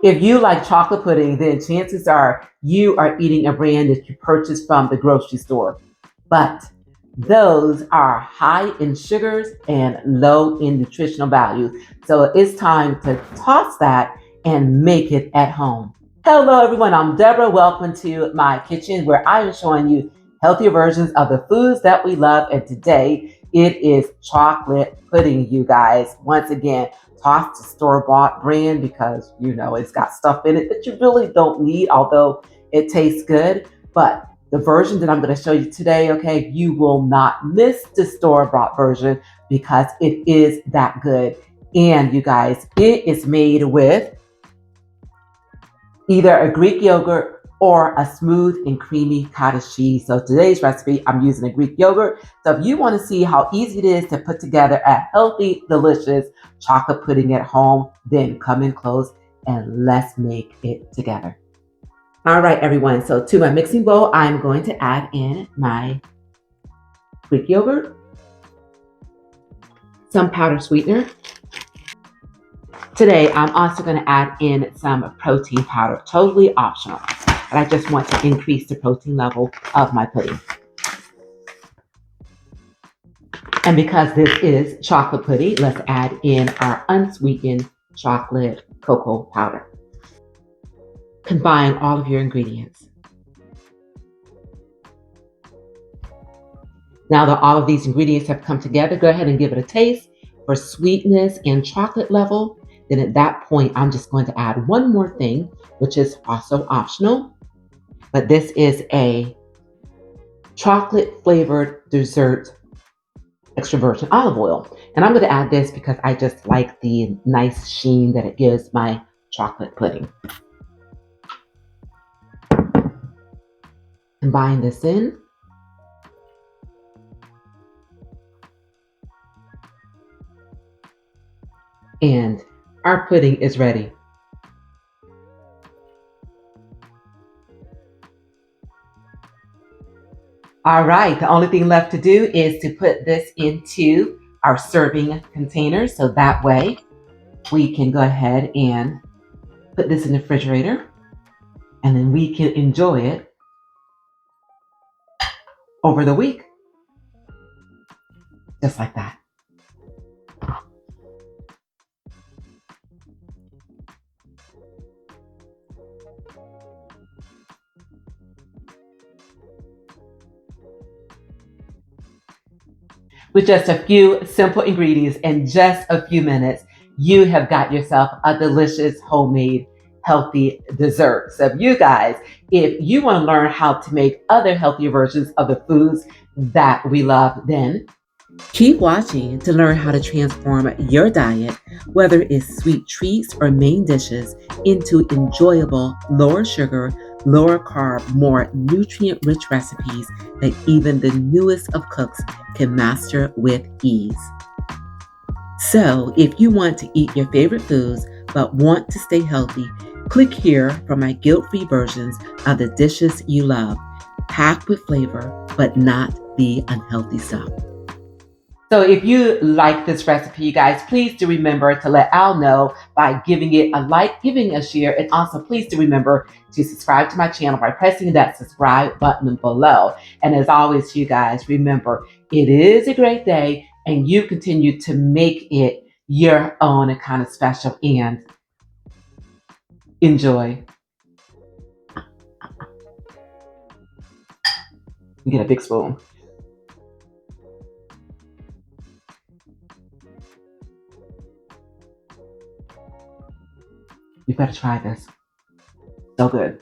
If you like chocolate pudding, then chances are you are eating a brand that you purchased from the grocery store. But those are high in sugars and low in nutritional value. So it's time to toss that and make it at home. Hello, everyone. I'm Deborah. Welcome to my kitchen where I am showing you healthier versions of the foods that we love. And today it is chocolate pudding, you guys. Once again, toss the store-bought brand because it's got stuff in it that you really don't need, although it tastes good. But the version that I'm going to show you today, okay, you will not miss the store-bought version because it is that good. And you guys, it is made with either a Greek yogurt or a smooth and creamy cottage cheese. So today's recipe, I'm using a Greek yogurt. So if you want to see how easy it is to put together a healthy, delicious chocolate pudding at home, then come in close and let's make it together. All right, everyone. So to my mixing bowl, I'm going to add in my Greek yogurt, some powdered sweetener. Today, I'm also going to add in some protein powder, totally optional. But I just want to increase the protein level of my pudding. And because this is chocolate pudding, let's add in our unsweetened chocolate cocoa powder. Combine all of your ingredients. Now that all of these ingredients have come together, go ahead and give it a taste for sweetness and chocolate level. Then at that point, I'm just going to add one more thing, which is also optional. But this is a chocolate flavored dessert extra virgin olive oil. And I'm going to add this because I just like the nice sheen that it gives my chocolate pudding. Combine this in. And our pudding is ready. All right, the only thing left to do is to put this into our serving container. So that way we can go ahead and put this in the refrigerator and then we can enjoy it over the week. Just like that. With just a few simple ingredients and just a few minutes, you have got yourself a delicious homemade healthy dessert. So if you want to learn how to make other healthier versions of the foods that we love, then keep watching to learn how to transform your diet, whether it's sweet treats or main dishes, into enjoyable, lower sugar, lower carb, more nutrient rich recipes that even the newest of cooks can master with ease. So, if you want to eat your favorite foods but want to stay healthy, click here for my guilt-free versions of the dishes you love, packed with flavor but not the unhealthy stuff. So if you like this recipe, you guys, please do remember to let Al know by giving it a like, giving a share, and also please do remember to subscribe to my channel by pressing that subscribe button below. And as always, you guys, remember, it is a great day and you continue to make it your own and kind of special and enjoy. You get a big spoon. You better try this. So good.